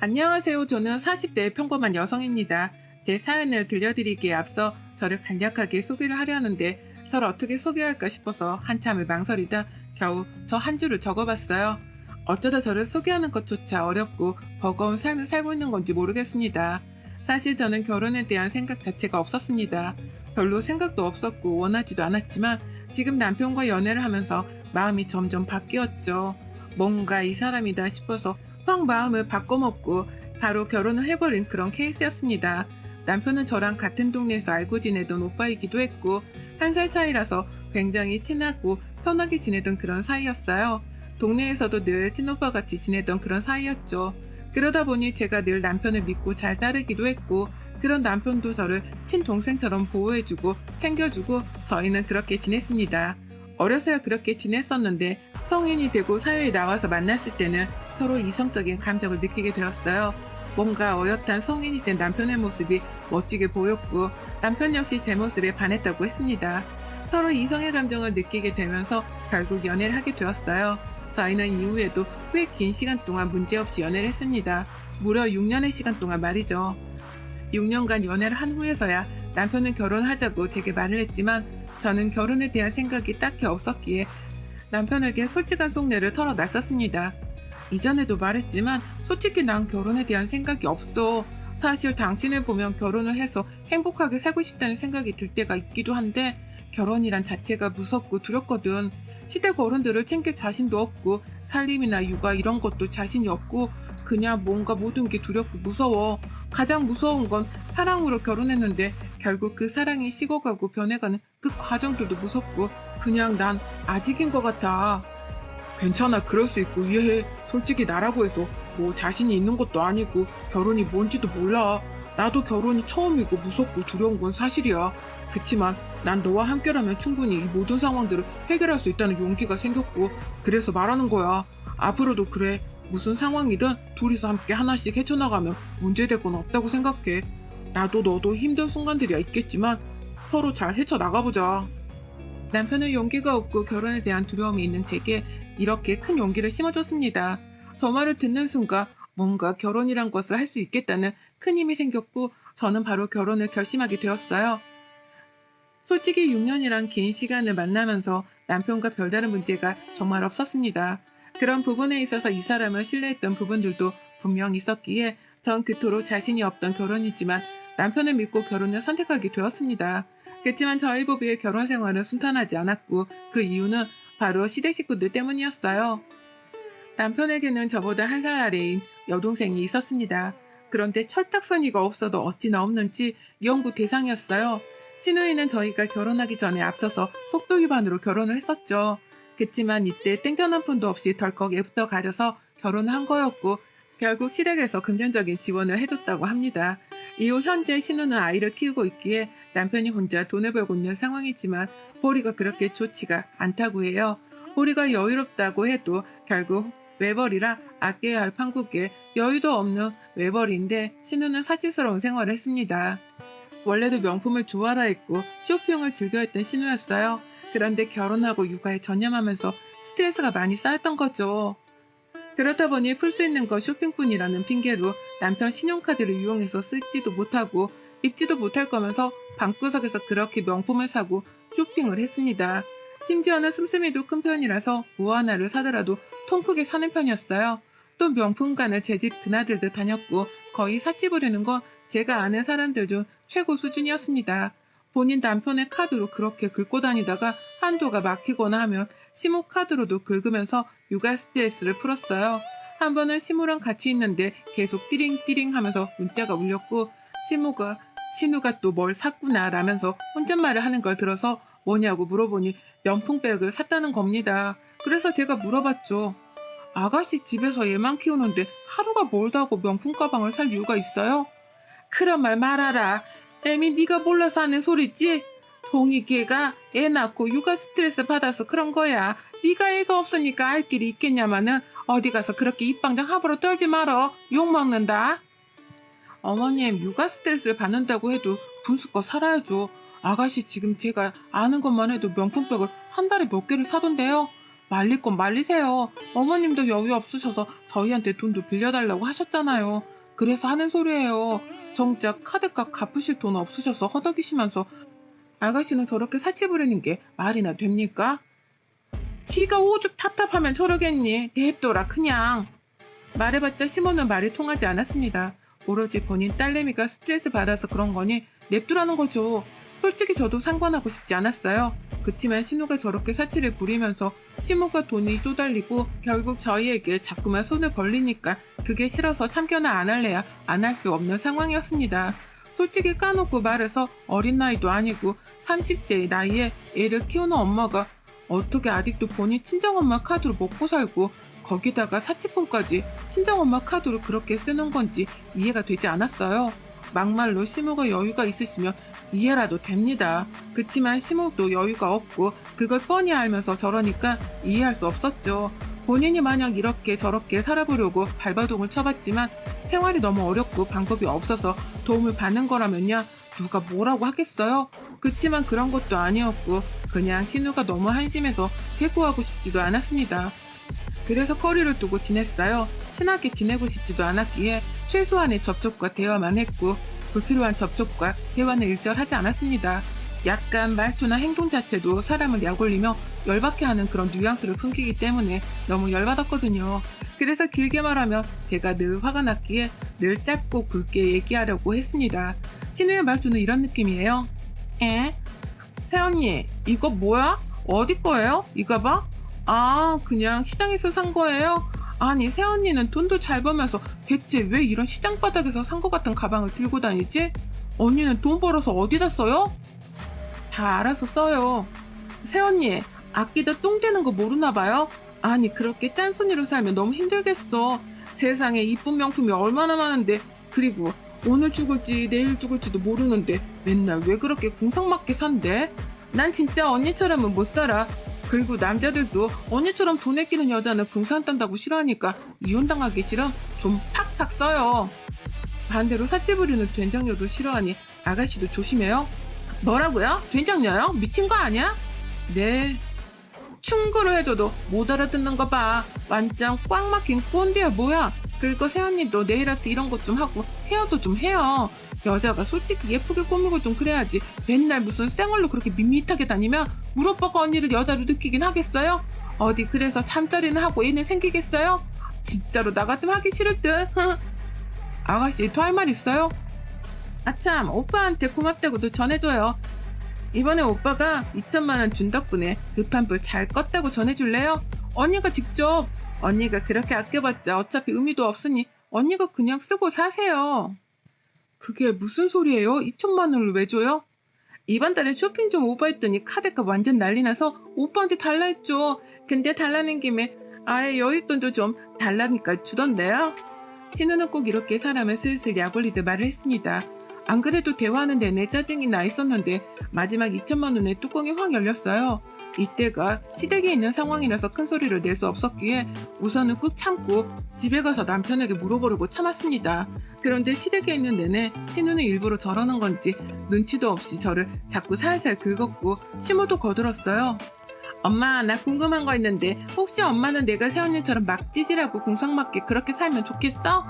안녕하세요. 저는 40대 평범한 여성입니다. 제 사연을 들려드리기에 앞서 저를 간략하게 소개를 하려 하는데 저를 어떻게 소개할까 싶어서 한참을 망설이다 겨우 저 한 줄을 적어봤어요. 어쩌다 저를 소개하는 것조차 어렵고 버거운 삶을 살고 있는 건지 모르겠습니다. 사실 저는 결혼에 대한 생각 자체가 없었습니다. 별로 생각도 없었고 원하지도 않았지만 지금 남편과 연애를 하면서 마음이 점점 바뀌었죠. 뭔가 이 사람이다 싶어서 확 마음을 바꿔먹고 바로 결혼을 해버린 그런 케이스였습니다. 남편은 저랑 같은 동네에서 알고 지내던 오빠이기도 했고 한 살 차이라서 굉장히 친하고 편하게 지내던 그런 사이였어요. 동네에서도 늘 친오빠 같이 지내던 그런 사이였죠. 그러다 보니 제가 늘 남편을 믿고 잘 따르기도 했고 그런 남편도 저를 친동생처럼 보호해주고 챙겨주고 저희는 그렇게 지냈습니다. 어려서야 그렇게 지냈었는데 성인이 되고 사회에 나와서 만났을 때는 서로 이성적인 감정을 느끼게 되었어요. 뭔가 어엿한 성인이 된 남편의 모습이 멋지게 보였고 남편 역시 제 모습에 반했다고 했습니다. 서로 이성의 감정을 느끼게 되면서 결국 연애를 하게 되었어요. 저희는 이후에도 꽤 긴 시간 동안 문제없이 연애를 했습니다. 무려 6년의 시간 동안 말이죠. 6년간 연애를 한 후에서야 남편은 결혼하자고 제게 말을 했지만 저는 결혼에 대한 생각이 딱히 없었기에 남편에게 솔직한 속내를 털어놨었습니다. 이전에도 말했지만 솔직히 난 결혼에 대한 생각이 없어. 사실 당신을 보면 결혼을 해서 행복하게 살고 싶다는 생각이 들 때가 있기도 한데 결혼이란 자체가 무섭고 두렵거든. 시댁 어른들을 챙길 자신도 없고 살림이나 육아 이런 것도 자신이 없고 그냥 뭔가 모든 게 두렵고 무서워. 가장 무서운 건 사랑으로 결혼했는데 결국 그 사랑이 식어가고 변해가는 그 과정들도 무섭고 그냥 난 아직인 것 같아. 괜찮아, 그럴 수 있고 이해해. 솔직히 나라고 해서 뭐 자신이 있는 것도 아니고 결혼이 뭔지도 몰라. 나도 결혼이 처음이고 무섭고 두려운 건 사실이야. 그치만 난 너와 함께라면 충분히 이 모든 상황들을 해결할 수 있다는 용기가 생겼고 그래서 말하는 거야. 앞으로도 그래. 무슨 상황이든 둘이서 함께 하나씩 헤쳐나가면 문제될 건 없다고 생각해. 나도 너도 힘든 순간들이 있겠지만 서로 잘 헤쳐나가보자. 남편은 용기가 없고 결혼에 대한 두려움이 있는 제게 이렇게 큰 용기를 심어줬습니다. 저 말을 듣는 순간 뭔가 결혼이란 것을 할 수 있겠다는 큰 힘이 생겼고 저는 바로 결혼을 결심하게 되었어요. 솔직히 6년이란 긴 시간을 만나면서 남편과 별다른 문제가 정말 없었습니다. 그런 부분에 있어서 이 사람을 신뢰했던 부분들도 분명 있었기에 전 그토록 자신이 없던 결혼이지만 남편을 믿고 결혼을 선택하게 되었습니다. 그렇지만 저희 부부의 결혼 생활은 순탄하지 않았고 그 이유는 바로 시댁 식구들 때문이었어요. 남편에게는 저보다 한 살 아래인 여동생이 있었습니다. 그런데 철딱서니가 없어도 어찌나 없는지 연구 대상이었어요. 시누이는 저희가 결혼하기 전에 앞서서 속도 위반으로 결혼을 했었죠. 그치만 이때 땡전 한 푼도 없이 덜컥 애부터 가져서 결혼을 한 거였고 결국 시댁에서 금전적인 지원을 해줬다고 합니다. 이후 현재 신우는 아이를 키우고 있기에 남편이 혼자 돈을 벌고 있는 상황이지만 보리가 그렇게 좋지가 않다고 해요. 보리가 여유롭다고 해도 결국 외벌이라 아껴야 할 판국에 여유도 없는 외벌이인데 신우는 사치스러운 생활을 했습니다. 원래도 명품을 좋아라 했고 쇼핑을 즐겨했던 신우였어요. 그런데 결혼하고 육아에 전념하면서 스트레스가 많이 쌓였던 거죠. 그렇다 보니 풀 수 있는 건 쇼핑뿐이라는 핑계로 남편 신용카드를 이용해서 쓰지도 못하고 입지도 못할 거면서 방구석에서 그렇게 명품을 사고 쇼핑을 했습니다. 심지어는 씀씀이도 큰 편이라서 뭐 하나를 사더라도 통 크게 사는 편이었어요. 또 명품관을 제 집 드나들듯 다녔고 거의 사치 부리는 건 제가 아는 사람들 중 최고 수준이었습니다. 본인 남편의 카드로 그렇게 긁고 다니다가 한도가 막히거나 하면 시모 카드로도 긁으면서 육아 스트레스를 풀었어요. 한 번은 시모랑 같이 있는데 계속 띠링띠링 하면서 문자가 울렸고 신우가 또 뭘 샀구나 라면서 혼잣말을 하는 걸 들어서 뭐냐고 물어보니 명품백을 샀다는 겁니다. 그래서 제가 물어봤죠. 아가씨 집에서 얘만 키우는데 하루가 멀다고 명품 가방을 살 이유가 있어요? 그런 말 말아라. 애미 네가 몰라서 하는 소리지? 동이 걔가 애 낳고 육아 스트레스 받아서 그런 거야. 네가 애가 없으니까 알 길이 있겠냐마는 어디 가서 그렇게 입방정 함부로 떨지 말어. 욕먹는다. 어머님 육아 스트레스를 받는다고 해도 분수껏 살아야죠. 아가씨 지금 제가 아는 것만 해도 명품백을 한 달에 몇 개를 사던데요. 말릴 건 말리세요. 어머님도 여유 없으셔서 저희한테 돈도 빌려달라고 하셨잖아요. 그래서 하는 소리예요. 정작 카드값 갚으실 돈 없으셔서 허덕이시면서 아가씨는 저렇게 사치 부리는 게 말이나 됩니까? 지가 오죽 답답하면 저러겠니? 냅둬라 그냥. 말해봤자 시모는 말이 통하지 않았습니다. 오로지 본인 딸내미가 스트레스 받아서 그런 거니 냅두라는 거죠. 솔직히 저도 상관하고 싶지 않았어요. 그치만 신우가 저렇게 사치를 부리면서 시모가 돈이 쪼달리고 결국 저희에게 자꾸만 손을 벌리니까 그게 싫어서 참견을 안 할래야 안 할 수 없는 상황이었습니다. 솔직히 까놓고 말해서 어린 나이도 아니고 30대의 나이에 애를 키우는 엄마가 어떻게 아직도 본인 친정엄마 카드로 먹고 살고 거기다가 사치폰까지 친정엄마 카드로 그렇게 쓰는 건지 이해가 되지 않았어요. 막말로 시모가 여유가 있으시면 이해라도 됩니다. 그치만 시모도 여유가 없고 그걸 뻔히 알면서 저러니까 이해할 수 없었죠. 본인이 만약 이렇게 저렇게 살아보려고 발버둥을 쳐봤지만 생활이 너무 어렵고 방법이 없어서 도움을 받는 거라면야 누가 뭐라고 하겠어요? 그치만 그런 것도 아니었고 그냥 신우가 너무 한심해서 대꾸하고 싶지도 않았습니다. 그래서 거리를 두고 지냈어요. 친하게 지내고 싶지도 않았기에 최소한의 접촉과 대화만 했고 불필요한 접촉과 대화는 일절하지 않았습니다. 약간 말투나 행동 자체도 사람을 약올리며 열받게 하는 그런 뉘앙스를 풍기기 때문에 너무 열받았거든요. 그래서 길게 말하면 제가 늘 화가 났기에 늘 짧고 굵게 얘기하려고 했습니다. 신우의 말투는 이런 느낌이에요. 에? 새언니 이거 뭐야? 어디 거예요? 이거 봐? 아 그냥 시장에서 산 거예요? 아니 새언니는 돈도 잘 벌면서 대체 왜 이런 시장 바닥에서 산 것 같은 가방을 들고 다니지? 언니는 돈 벌어서 어디다 써요? 다 알아서 써요. 새언니 아끼다 똥 되는 거 모르나 봐요? 아니 그렇게 짠순이로 살면 너무 힘들겠어. 세상에 이쁜 명품이 얼마나 많은데 그리고 오늘 죽을지 내일 죽을지도 모르는데 맨날 왜 그렇게 궁상맞게 산대? 난 진짜 언니처럼은 못 살아. 그리고 남자들도 언니처럼 돈 아끼는 여자는 궁상 딴다고 싫어하니까 이혼당하기 싫어 좀 팍팍 써요. 반대로 사치 부리는 된장녀도 싫어하니 아가씨도 조심해요. 뭐라고요? 된장녀요? 미친 거 아니야? 네. 충고를 해줘도 못 알아듣는 거 봐. 완전 꽉 막힌 꼰대야 뭐야. 그리고 새언니도 네일아트 이런 것 좀 하고 헤어도 좀 해요. 여자가 솔직히 예쁘게 꾸미고 좀 그래야지 맨날 무슨 쌩얼로 그렇게 밋밋하게 다니면 우리 오빠가 언니를 여자로 느끼긴 하겠어요? 어디 그래서 잠자리는 하고 애는 생기겠어요? 진짜로 나 같으면 하기 싫을 듯. 아가씨 더 할 말 있어요? 아참 오빠한테 고맙다고도 전해줘요. 이번에 오빠가 2천만 원 준 덕분에 급한 불 잘 껐다고 전해줄래요? 언니가 직접. 언니가 그렇게 아껴봤자 어차피 의미도 없으니 언니가 그냥 쓰고 사세요. 그게 무슨 소리예요? 2천만 원을 왜 줘요? 이번 달에 쇼핑 좀 오버했더니 카드값 완전 난리 나서 오빠한테 달라 했죠. 근데 달라는 김에 아예 여윳돈도 좀 달라니까 주던데요. 신우는 꼭 이렇게 사람을 슬슬 약올리듯 말을 했습니다. 안 그래도 대화하는 내내 짜증이 나 있었는데 마지막 2천만 원의 뚜껑이 확 열렸어요. 이때가 시댁에 있는 상황이라서 큰 소리를 낼 수 없었기에 우선은 꾹 참고 집에 가서 남편에게 물어보려고 참았습니다. 그런데 시댁에 있는 내내 신우는 일부러 저러는 건지 눈치도 없이 저를 자꾸 살살 긁었고 시모도 거들었어요. 엄마 나 궁금한 거 있는데 혹시 엄마는 내가 새언니처럼 막 찌질하고 궁상맞게 그렇게 살면 좋겠어?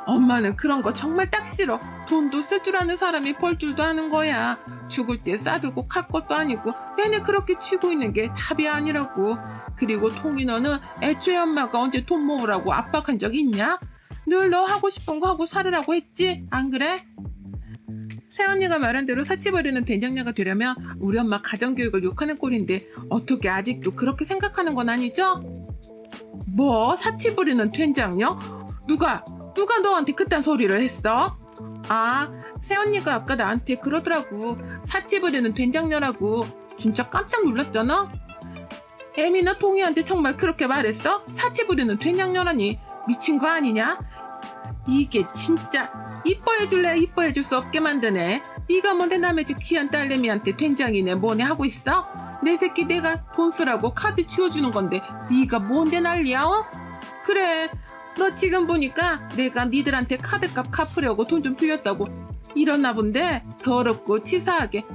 엄마는 그런 거 정말 딱 싫어. 돈도 쓸 줄 아는 사람이 벌 줄도 아는 거야. 죽을 때 싸들고 갈 것도 아니고 내내 그렇게 치고 있는 게 답이 아니라고. 그리고 통이 너는 애초에 엄마가 언제 돈 모으라고 압박한 적 있냐? 늘 너 하고 싶은 거 하고 살으라고 했지 안 그래? 새언니가 말한 대로 사치 버리는 된장녀가 되려면 우리 엄마 가정교육을 욕하는 꼴인데 어떻게 아직도 그렇게 생각하는 건 아니죠? 뭐? 사치 부리는 된장녀? 누가 너한테 그딴 소리를 했어? 아, 새언니가 아까 나한테 그러더라고. 사치 부리는 된장녀라고. 진짜 깜짝 놀랐잖아? 애미나 통이한테 정말 그렇게 말했어? 사치 부리는 된장녀라니 미친 거 아니냐? 이게 진짜 이뻐해줄래 이뻐해줄 수 없게 만드네. 네가 뭔데 남의 집 귀한 딸내미한테 된장이네 뭐네 하고 있어? 내 새끼 내가 돈 쓰라고 카드 치워주는 건데 네가 뭔데 난리야 어? 그래 너 지금 보니까 내가 니들한테 카드값 갚으려고 돈 좀 빌렸다고 이러나 본데 더럽고 치사하게.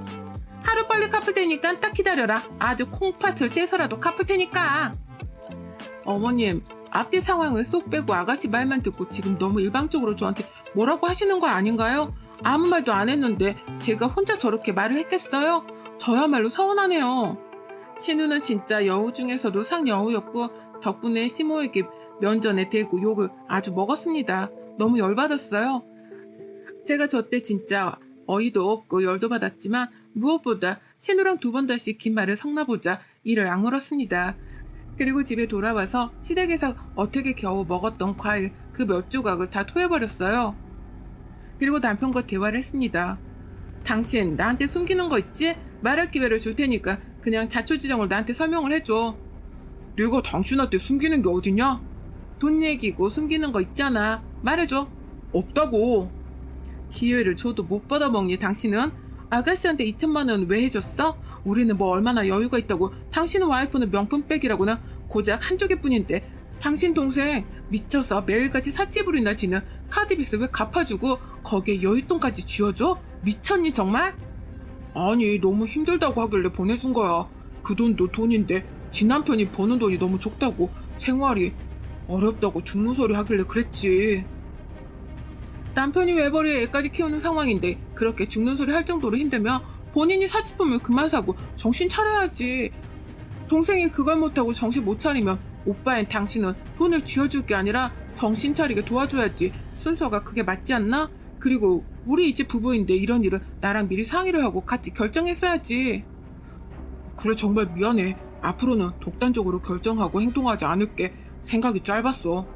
하루빨리 갚을 테니까 딱 기다려라. 아주 콩팥을 떼서라도 갚을 테니까. 어머님, 앞뒤 상황을 쏙 빼고 아가씨 말만 듣고 지금 너무 일방적으로 저한테 뭐라고 하시는 거 아닌가요? 아무 말도 안 했는데 제가 혼자 저렇게 말을 했겠어요? 저야말로 서운하네요. 신우는 진짜 여우 중에서도 상여우였고 덕분에 시모에게 면전에 대고 욕을 아주 먹었습니다. 너무 열받았어요. 제가 저 때 진짜 어이도 없고 열도 받았지만 무엇보다 신우랑 두 번 다시 긴 말을 섞나보자 이를 악물었습니다. 그리고 집에 돌아와서 시댁에서 어떻게 겨우 먹었던 과일 그 몇 조각을 다 토해버렸어요. 그리고 남편과 대화를 했습니다. 당신 나한테 숨기는 거 있지? 말할 기회를 줄 테니까 그냥 자초지종을 나한테 설명을 해줘. 내가 당신한테 숨기는 게 어디냐? 돈 얘기고 숨기는 거 있잖아. 말해줘. 없다고. 기회를 줘도 못 받아먹니 당신은? 아가씨한테 2천만 원 왜 해줬어? 우리는 뭐 얼마나 여유가 있다고. 당신 와이프는 명품백이라고는 고작 한두 개뿐인데 당신 동생 미쳐서 매일같이 사치부리나 지는 카드비스 왜 갚아주고 거기에 여윳돈까지 쥐어줘? 미쳤니 정말? 아니 너무 힘들다고 하길래 보내준 거야. 그 돈도 돈인데 지 남편이 버는 돈이 너무 적다고 생활이 어렵다고 죽는 소리 하길래 그랬지. 남편이 외벌이에 애까지 키우는 상황인데 그렇게 죽는 소리 할 정도로 힘들면 본인이 사치품을 그만 사고 정신 차려야지. 동생이 그걸 못하고 정신 못 차리면 오빠인 당신은 돈을 쥐어줄 게 아니라 정신 차리게 도와줘야지. 순서가 그게 맞지 않나? 그리고 우리 이제 부부인데 이런 일은 나랑 미리 상의를 하고 같이 결정했어야지. 그래 정말 미안해. 앞으로는 독단적으로 결정하고 행동하지 않을게. 생각이 짧았어.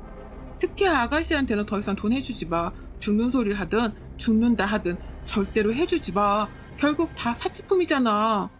특히 아가씨한테는 더 이상 돈 해주지 마. 죽는 소리를 하든 죽는다 하든 절대로 해주지 마. 결국 다 사치품이잖아.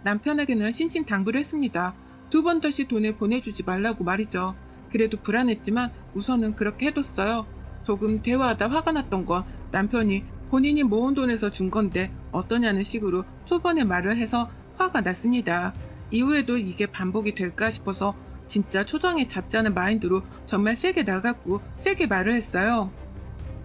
남편에게는 신신당부를 했습니다. 두 번 다시 돈을 보내주지 말라고 말이죠. 그래도 불안했지만 우선은 그렇게 해뒀어요. 조금 대화하다 화가 났던 건 남편이 본인이 모은 돈에서 준 건데 어떠냐는 식으로 초반에 말을 해서 화가 났습니다. 이후에도 이게 반복이 될까 싶어서 진짜 초장에 잡자는 마인드로 정말 세게 나갔고 세게 말을 했어요.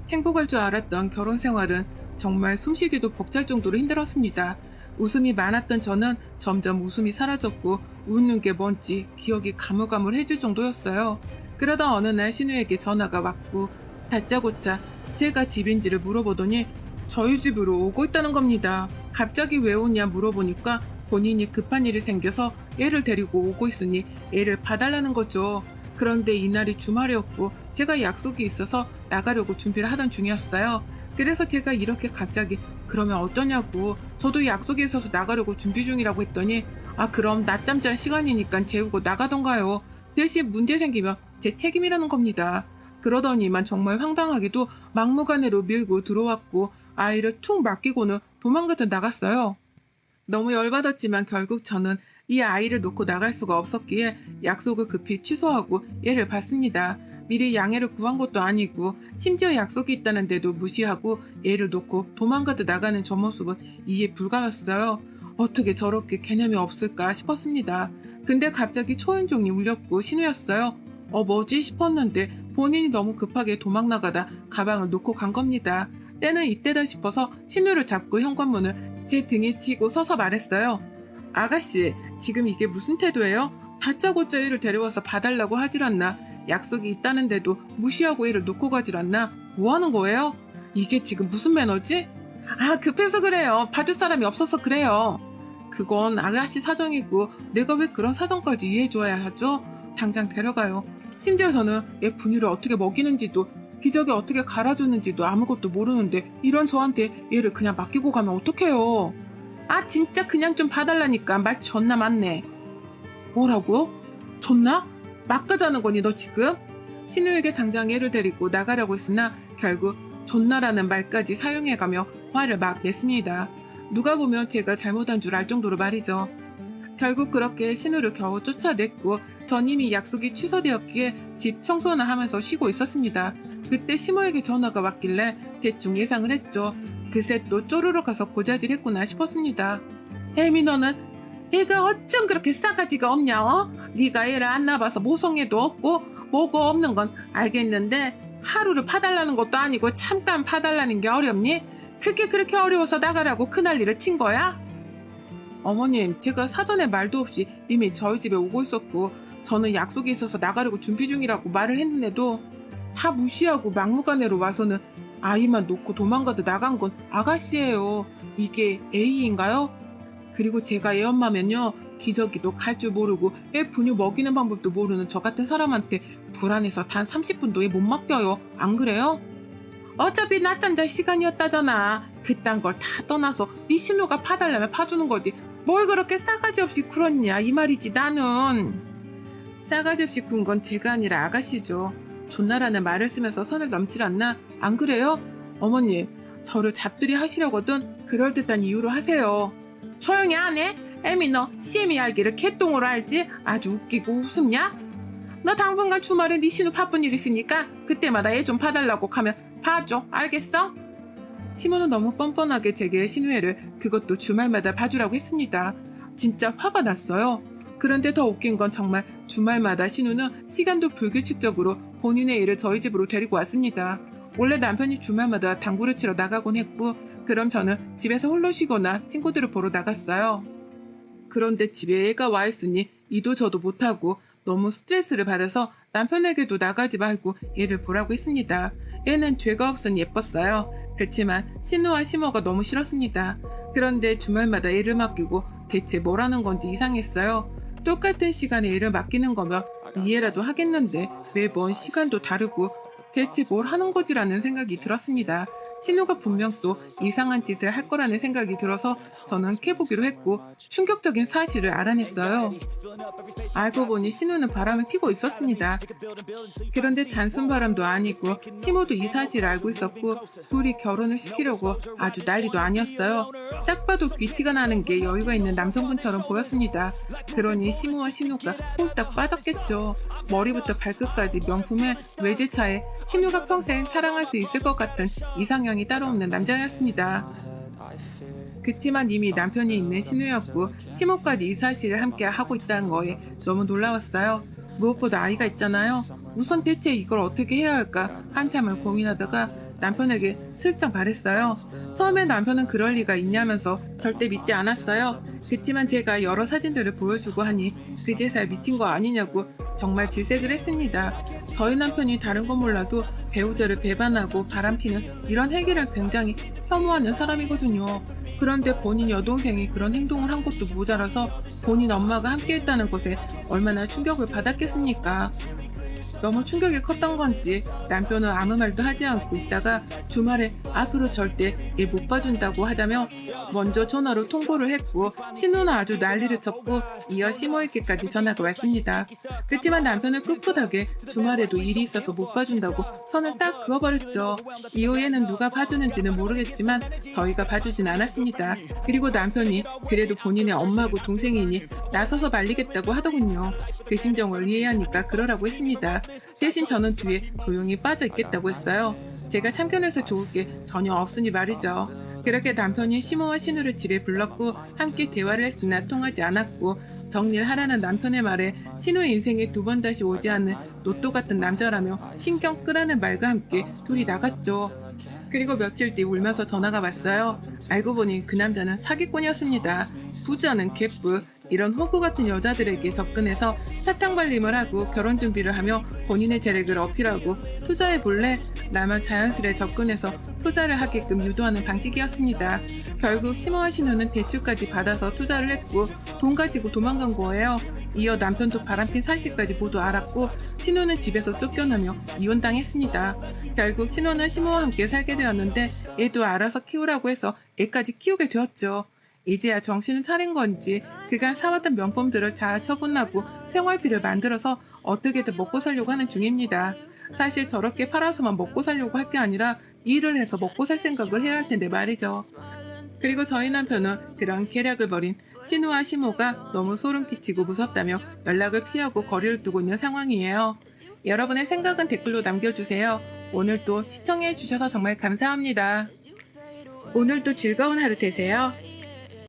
행복할 줄 알았던 결혼 생활은 정말 숨쉬기도 벅찰 정도로 힘들었습니다. 웃음이 많았던 저는 점점 웃음이 사라졌고 웃는 게 뭔지 기억이 가물가물해질 정도였어요. 그러다 어느 날 신우에게 전화가 왔고 다짜고짜 제가 집인지를 물어보더니 저희 집으로 오고 있다는 겁니다. 갑자기 왜 오냐 물어보니까 본인이 급한 일이 생겨서 애를 데리고 오고 있으니 애를 봐달라는 거죠. 그런데 이날이 주말이었고 제가 약속이 있어서 나가려고 준비를 하던 중이었어요. 그래서 제가 이렇게 갑자기 그러면 어떠냐고 저도 약속이 있어서 나가려고 준비 중이라고 했더니 아 그럼 낮잠 잘 시간이니까 재우고 나가던가요. 대신 문제 생기면 제 책임이라는 겁니다. 그러더니만 정말 황당하게도 막무가내로 밀고 들어왔고 아이를 툭 맡기고는 도망가듯 나갔어요. 너무 열받았지만 결국 저는 이 아이를 놓고 나갈 수가 없었기에 약속을 급히 취소하고 얘를 봤습니다. 미리 양해를 구한 것도 아니고 심지어 약속이 있다는데도 무시하고 얘를 놓고 도망가듯 나가는 저 모습은 이해 불가였어요. 어떻게 저렇게 개념이 없을까 싶었습니다. 근데 갑자기 초인종이 울렸고 신우였어요. 뭐지 싶었는데 본인이 너무 급하게 도망 나가다 가방을 놓고 간 겁니다. 때는 이때다 싶어서 신우를 잡고 현관문을 제 등에 치고 서서 말했어요. 아가씨, 지금 이게 무슨 태도예요? 다짜고짜 애를 데려와서 봐달라고 하질 않나? 약속이 있다는데도 무시하고 애를 놓고 가질 않나? 뭐 하는 거예요? 이게 지금 무슨 매너지? 아, 급해서 그래요. 봐줄 사람이 없어서 그래요. 그건 아가씨 사정이고 내가 왜 그런 사정까지 이해해줘야 하죠? 당장 데려가요. 심지어 저는 얘 분유를 어떻게 먹이는지도 기저귀 어떻게 갈아주는지도 아무것도 모르는데 이런 저한테 얘를 그냥 맡기고 가면 어떡해요? 아 진짜 그냥 좀 봐달라니까. 말 존나 많네. 뭐라고? 존나? 막 가자는 거니 너 지금? 신우에게 당장 얘를 데리고 나가려고 했으나 결국 존나라는 말까지 사용해가며 화를 막 냈습니다. 누가 보면 제가 잘못한 줄 알 정도로 말이죠. 결국 그렇게 신우를 겨우 쫓아냈고 전 이미 약속이 취소되었기에 집 청소나 하면서 쉬고 있었습니다. 그때 시모에게 전화가 왔길래 대충 예상을 했죠. 그새 또 쪼르르 가서 고자질했구나 싶었습니다. 혜미 너는 애가 어쩜 그렇게 싸가지가 없냐 어? 네가 애를 안 낳아봐서 모성애도 없고 뭐고 없는 건 알겠는데 하루를 파달라는 것도 아니고 잠깐 파달라는 게 어렵니? 그게 그렇게 어려워서 나가라고 그 난리를 친 거야? 어머님 제가 사전에 말도 없이 이미 저희 집에 오고 있었고 저는 약속이 있어서 나가려고 준비 중이라고 말을 했는데도 다 무시하고 막무가내로 와서는 아이만 놓고 도망가다 나간 건 아가씨예요. 이게 A인가요? 그리고 제가 애 엄마면요, 기저귀도 갈 줄 모르고 애 분유 먹이는 방법도 모르는 저 같은 사람한테 불안해서 단 30분도 애 못 맡겨요. 안 그래요? 어차피 낮잠 잘 시간이었다잖아. 그딴 걸 다 떠나서 네 신우가 파달라면 파주는 거지. 뭘 그렇게 싸가지 없이 굴었냐 이 말이지. 나는 싸가지 없이 군 건 제가 아니라 아가씨죠. 존나라는 말을 쓰면서 선을 넘질 않나? 안 그래요? 어머님, 저를 잡들이 하시려거든 그럴듯한 이유로 하세요. 조용히 안 해? 애미 너 CM이 알기를 개똥으로 알지? 아주 웃기고 웃음냐? 너 당분간 주말에 네 신우 바쁜 일 있으니까 그때마다 애 좀 봐달라고 하면 봐줘. 알겠어? 시모는 너무 뻔뻔하게 제게 신우애를 그것도 주말마다 봐주라고 했습니다. 진짜 화가 났어요. 그런데 더 웃긴 건 정말 주말마다 신우는 시간도 불규칙적으로 본인의 애를 저희 집으로 데리고 왔습니다. 원래 남편이 주말마다 당구를 치러 나가곤 했고 그럼 저는 집에서 홀로 쉬거나 친구들을 보러 나갔어요. 그런데 집에 애가 와 있으니 이도 저도 못하고 너무 스트레스를 받아서 남편에게도 나가지 말고 애를 보라고 했습니다. 애는 죄가 없으니 예뻤어요. 그렇지만 신우와 시모가 너무 싫었습니다. 그런데 주말마다 애를 맡기고 대체 뭘 하는 건지 이상했어요. 똑같은 시간에 애를 맡기는 거면 이해라도 하겠는데 매번 시간도 다르고 대체 뭘 하는 거지라는 생각이 들었습니다. 신우가 분명 또 이상한 짓을 할 거라는 생각이 들어서 저는 캐보기로 했고 충격적인 사실을 알아냈어요. 알고 보니 신우는 바람을 피고 있었습니다. 그런데 단순 바람도 아니고 시모도 이 사실을 알고 있었고 둘이 결혼을 시키려고 아주 난리도 아니었어요. 딱 봐도 귀티가 나는 게 여유가 있는 남성분처럼 보였습니다. 그러니 시모와 신우가 홀딱 빠졌겠죠. 머리부터 발끝까지 명품의 외제차에 신우가 평생 사랑할 수 있을 것 같은 이상형이 따로 없는 남자였습니다. 그치만 이미 남편이 있는 신우였고 시모까지 이 사실을 함께 하고 있다는 거에 너무 놀라웠어요. 무엇보다 아이가 있잖아요. 우선 대체 이걸 어떻게 해야 할까 한참을 고민하다가 남편에게 슬쩍 말했어요. 처음에 남편은 그럴 리가 있냐면서 절대 믿지 않았어요. 그치만 제가 여러 사진들을 보여주고 하니 그제서야 미친 거 아니냐고 정말 질색을 했습니다. 저희 남편이 다른 건 몰라도 배우자를 배반하고 바람피는 이런 행위를 굉장히 혐오하는 사람이거든요. 그런데 본인 여동생이 그런 행동을 한 것도 모자라서 본인 엄마가 함께했다는 것에 얼마나 충격을 받았겠습니까? 너무 충격이 컸던 건지 남편은 아무 말도 하지 않고 있다가 주말에 앞으로 절대 얘 못 봐준다고 하자며 먼저 전화로 통보를 했고 신우는 아주 난리를 쳤고 이어 시모에게까지 전화가 왔습니다. 그렇지만 남편은 꿋꿋하게 주말에도 일이 있어서 못 봐준다고 선을 딱 그어버렸죠. 이후에는 누가 봐주는지는 모르겠지만 저희가 봐주진 않았습니다. 그리고 남편이 그래도 본인의 엄마고 동생이니 나서서 말리겠다고 하더군요. 그 심정을 이해하니까 그러라고 했습니다. 대신 저는 뒤에 조용히 빠져 있겠다고 했어요. 제가 참견해서 좋을 게 전혀 없으니 말이죠. 그렇게 남편이 시모와 신우를 집에 불렀고 함께 대화를 했으나 통하지 않았고 정리를 하라는 남편의 말에 신우 인생에 두 번 다시 오지 않는 로또 같은 남자라며 신경 끄라는 말과 함께 둘이 나갔죠. 그리고 며칠 뒤 울면서 전화가 왔어요. 알고 보니 그 남자는 사기꾼이었습니다. 부자는 개뿔. 이런 호구 같은 여자들에게 접근해서 사탕 발림을 하고 결혼 준비를 하며 본인의 재력을 어필하고 투자해볼래? 나만 자연스레 접근해서 투자를 하게끔 유도하는 방식이었습니다. 결국 시모와 신우는 대출까지 받아서 투자를 했고 돈 가지고 도망간 거예요. 이어 남편도 바람핀 사실까지 모두 알았고 신우는 집에서 쫓겨나며 이혼당했습니다. 결국 신우는 시모와 함께 살게 되었는데 애도 알아서 키우라고 해서 애까지 키우게 되었죠. 이제야 정신은 차린 건지 그간 사왔던 명품들을 다 처분하고 생활비를 만들어서 어떻게든 먹고 살려고 하는 중입니다. 사실 저렇게 팔아서만 먹고 살려고 할 게 아니라 일을 해서 먹고 살 생각을 해야 할 텐데 말이죠. 그리고 저희 남편은 그런 계략을 벌인 신우와 시모가 너무 소름 끼치고 무섭다며 연락을 피하고 거리를 두고 있는 상황이에요. 여러분의 생각은 댓글로 남겨주세요. 오늘도 시청해주셔서 정말 감사합니다. 오늘도 즐거운 하루 되세요.